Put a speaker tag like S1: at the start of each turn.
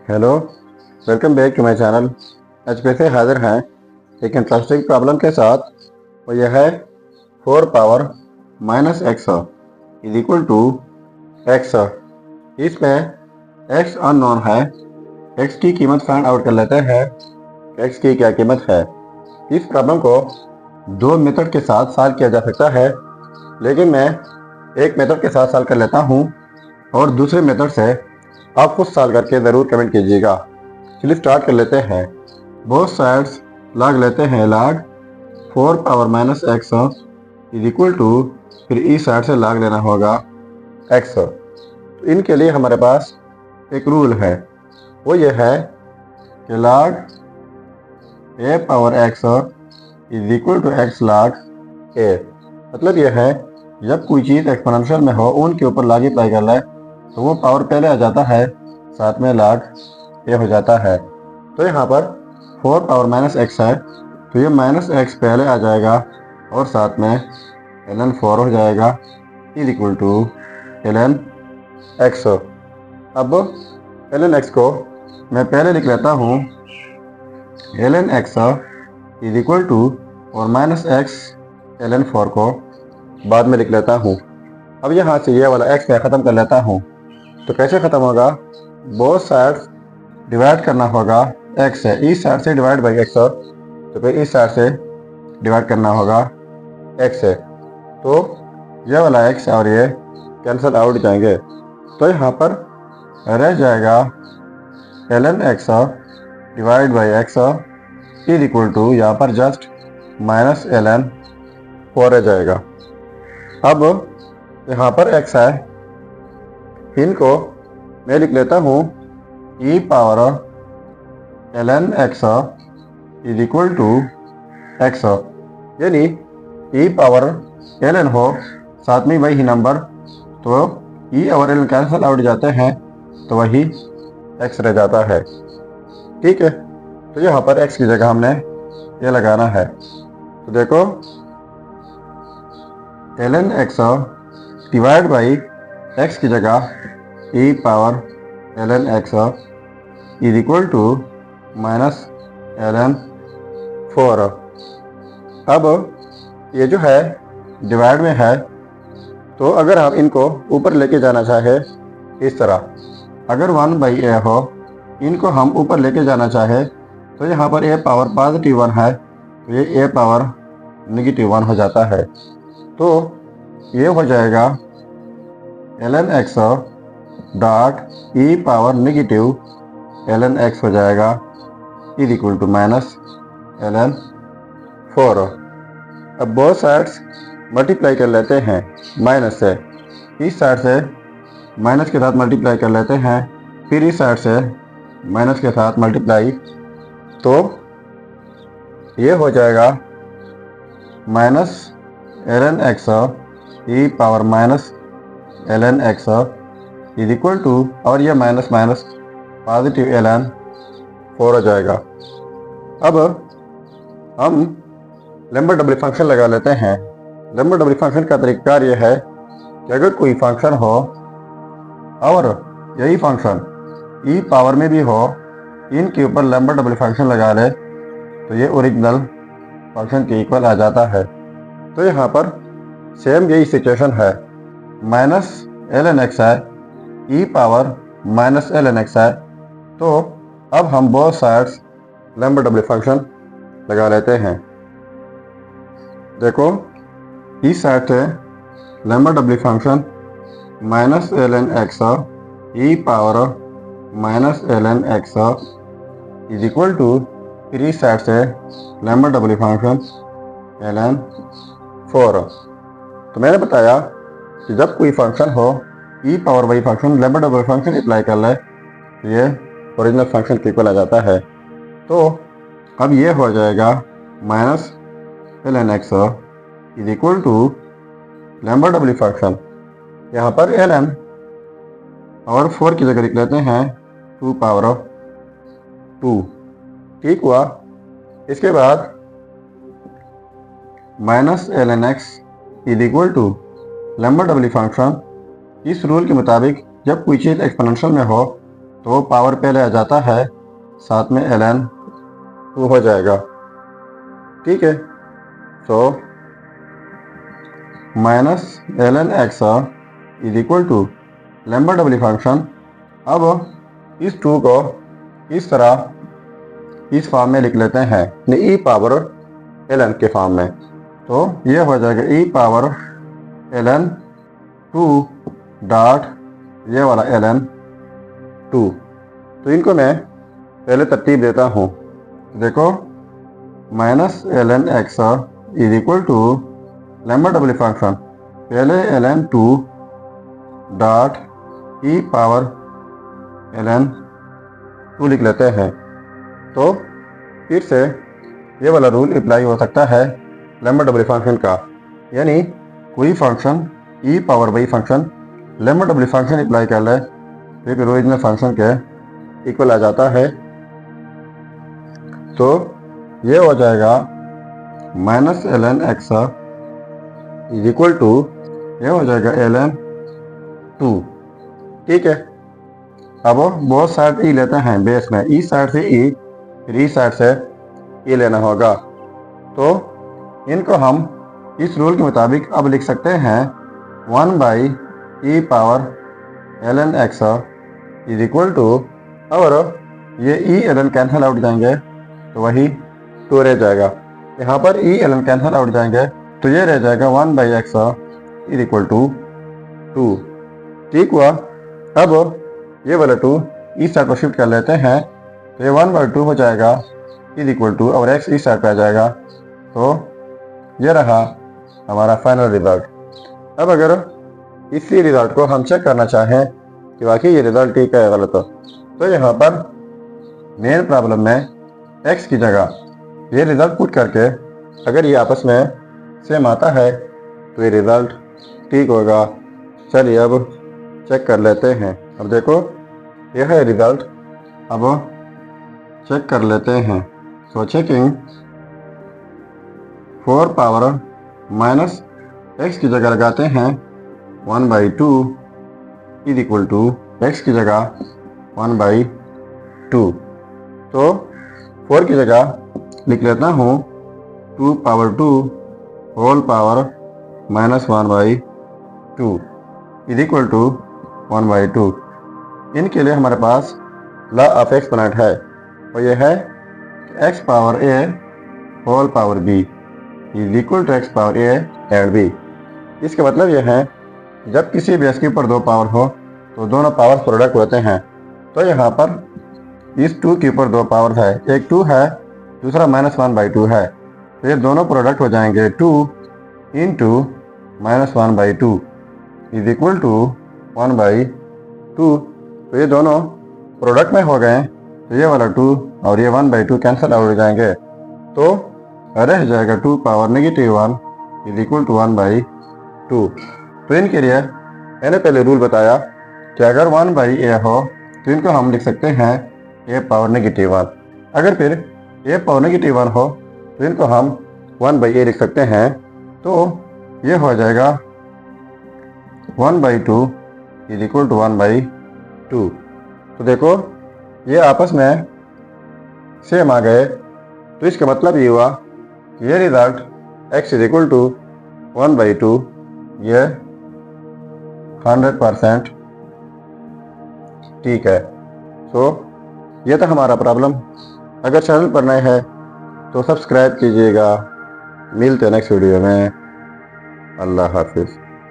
S1: Hello, welcome back to my channel. आज फिर से हाजिर हैं एक इंटरेस्टिंग प्रॉब्लम के साथ। और यह है 4 power minus x is equal to x. इसमें एक्स अननोन है। एक्स की कीमत फाइंड आउट कर लेते हैं। एक्स की क्या कीमत है। इस प्रॉब्लम को दो मेथड के साथ सॉल्व किया जा सकता है, लेकिन मैं एक मेथड के साथ सॉल्व कर लेता हूँ और दूसरे मेथड से आप खुद सॉल्व करके ज़रूर कमेंट कीजिएगा। चलिए स्टार्ट कर लेते हैं। बोथ साइड्स लॉग लेते हैं। Log 4 power minus x is equal to, फिर इस साइड से लॉग लेना होगा एक्स। तो इनके लिए हमारे पास एक रूल है, वो ये है कि log a power x is equal to x log a. मतलब यह है, जब कोई चीज़ एक्सपोनेंशियल में हो उनके ऊपर लॉग अप्लाई कर ले तो वो पावर पहले आ जाता है, साथ में लॉग ए हो जाता है। तो यहाँ पर 4 पावर माइनस एक्स है, तो ये माइनस एक्स पहले आ जाएगा और साथ में ln 4 हो जाएगा is equal to ln x. अब ln एक्स को मैं पहले लिख लेता हूँ। ln x is equal to और माइनस एक्स ln 4 को बाद में लिख लेता हूँ। अब यहाँ से ये वाला एक्स मैं ख़त्म कर लेता हूँ। तो कैसे ख़त्म होगा, बोथ साइड्स डिवाइड करना होगा एक्स है। इस साइड से डिवाइड बाई एक्स, तो फिर इस साइड से डिवाइड करना होगा एक्स है। तो ये वाला एक्स और ये कैंसिल आउट जाएंगे, तो यहाँ पर रह जाएगा ln x divide by x is equal to, यहाँ पर जस्ट माइनस ln 4 रह जाएगा। अब यहाँ पर एक्स है, इनको मैं लिख लेता हूँ e power ln x is equal to x. यानी ई पावर ln हो, साथ में वही नंबर, तो ई और ln कैंसिल आउट जाते हैं तो वही एक्स रह जाता है। ठीक है, तो यहाँ पर एक्स की जगह हमने ये लगाना है। तो देखो ln x divide by x की जगह e power ln x is equal to minus ln 4। अब ये जो है डिवाइड में है, तो अगर हम इनको ऊपर लेके जाना चाहे इस तरह, अगर 1 बाई ए हो, इनको हम ऊपर लेके जाना चाहे तो यहाँ पर ए पावर पॉजिटिव 1 है, तो ये ए पावर नेगेटिव 1 हो जाता है। तो ये हो जाएगा ln x dot e power negative ln x हो जाएगा is equal to minus ln 4। अब बोथ साइड्स मल्टीप्लाई कर लेते हैं माइनस से। इस साइड से माइनस के साथ मल्टीप्लाई कर लेते हैं, फिर इस साइड से माइनस के साथ मल्टीप्लाई, तो ये हो जाएगा minus ln x e power minus ln x is equal to, और ये माइनस माइनस पॉजिटिव ln 4 हो जाएगा। अब हम लैम्बर्ट डबल फंक्शन लगा लेते हैं। लैम्बर्ट डबल फंक्शन का तरीका ये है कि अगर कोई फंक्शन हो और यही फंक्शन ई पावर में भी हो, इनके ऊपर लैम्बर्ट डबल फंक्शन लगा ले तो ये ओरिजिनल फंक्शन के इक्वल आ जाता है। तो यहाँ पर सेम यही सिचुएशन है, माइनस ln एक्स है, e power minus ln x है। तो अब हम both sides Lambert double function लगा लेते हैं। देखो इस साइड से Lambert double function minus ln x e power minus ln x is equal to, फिर इस साइड से लैम्बर्ट डबल फंक्शन ln 4। तो मैंने बताया कि जब कोई फंक्शन हो ई पावर वही function Lambert double function apply कर ले तो ये ओरिजिनल फंक्शन के इक्वल आ जाता है। तो अब ये हो जाएगा minus ln x is equal to Lambert double function, यहाँ पर ln और 4 की जगह लिख लेते हैं 2 पावर 2। ठीक हुआ। इसके बाद minus ln x is equal to Lambert double function. इस रूल के मुताबिक जब कोई चीज़ एक्सपोनेंशियल में हो तो पावर पहले आ जाता है, साथ में ln 2 हो जाएगा। ठीक है, सो minus ln x is equal to Lambert W function. अब इस 2 को इस तरह इस फॉर्म में लिख लेते हैं, e पावर ln के फॉर्म में। तो ये हो जाएगा e पावर ln 2 डॉट ये वाला ln 2। तो इनको मैं पहले तरतीब देता हूँ। देखो, minus ln x is equal to Lambert W function, पहले ln 2 dot e power ln 2 लिख लेते हैं। तो फिर से ये वाला रूल अप्लाई हो सकता है लैम्बर्ट डबली फंक्शन का, यानी कोई function e power by function Lambert W function apply कर ले फिर ओरिजिनल फंक्शन के इक्वल आ जाता है। तो ये हो जाएगा minus ln x is equal to ये हो जाएगा ln 2। ठीक है, अब बहुत साइड ई लेते हैं बेस में, इस साइड से ई फिर इस साइड से ई लेना होगा। तो इनको हम इस रूल के मुताबिक अब लिख सकते हैं 1 by e power ln x is equal to, और ये ई ln कैंसिल आउट जाएंगे तो वही 2 रह जाएगा। यहाँ पर ई ln कैंसिल आउट जाएंगे तो ये रह जाएगा 1 by x is equal to 2। ठीक हुआ। अब ये वाला 2 इस साइड पर शिफ्ट कर लेते हैं, तो ये 1 बाई 2 हो जाएगा इज इक्वल टू, और x इस साइड पर आ जाएगा। तो ये रहा हमारा फाइनल रिजल्ट। अब अगर इसी रिजल्ट को हम चेक करना चाहें कि वाकई ये रिजल्ट ठीक है या गलत, तो यहाँ पर मेन प्रॉब्लम में x की जगह ये रिजल्ट पुट करके अगर ये आपस में सेम आता है तो ये रिजल्ट ठीक होगा। चलिए अब चेक कर लेते हैं। अब देखो, यह है रिजल्ट, अब चेक कर लेते हैं। So checking 4 power minus x की जगह लगाते हैं 1 by 2 is equal to x की जगह 1 बाई 2। तो 4 की जगह लिख लेता हूँ 2 power 2 whole power minus 1 by 2 is equal to 1 by 2। इनके लिए हमारे पास लॉ ऑफ एक्सपोनेंट है, और यह है x power a whole power b is equal to x power a and b। इसका मतलब यह है जब किसी भी x के ऊपर 2 पावर हो तो दोनों पावर प्रोडक्ट होते हैं। तो यहाँ पर इस 2 के ऊपर 2 पावर है, एक 2 है दूसरा माइनस 1 बाई 2 है, तो ये दोनों प्रोडक्ट हो जाएंगे 2 into minus 1 by 2 is equal to 1 by 2। तो ये दोनों प्रोडक्ट में हो गए, तो ये वाला 2 और ये 1 बाई 2 कैंसिल आउट हो जाएंगे, तो रह जाएगा 2 power negative 1 is equal to 1 by 2। तो इनके लिए मैंने पहले रूल बताया कि अगर 1 बाई ए हो तो इनको हम लिख सकते हैं ए पावर नेगेटिव 1। अगर फिर ए पावर नेगेटिव 1 हो तो इनको हम 1 बाई ए लिख सकते हैं। तो ये हो जाएगा 1 by 2 is equal to 1 by 2। तो देखो, ये आपस में सेम आ गए, तो इसका मतलब ये हुआ कि ये result x is equal to 1 by 2 ये 100% ठीक है। सो ये था हमारा प्रॉब्लम। अगर चैनल पर नए हैं तो सब्सक्राइब कीजिएगा। मिलते हैं नेक्स्ट वीडियो में। अल्लाह हाफिज़।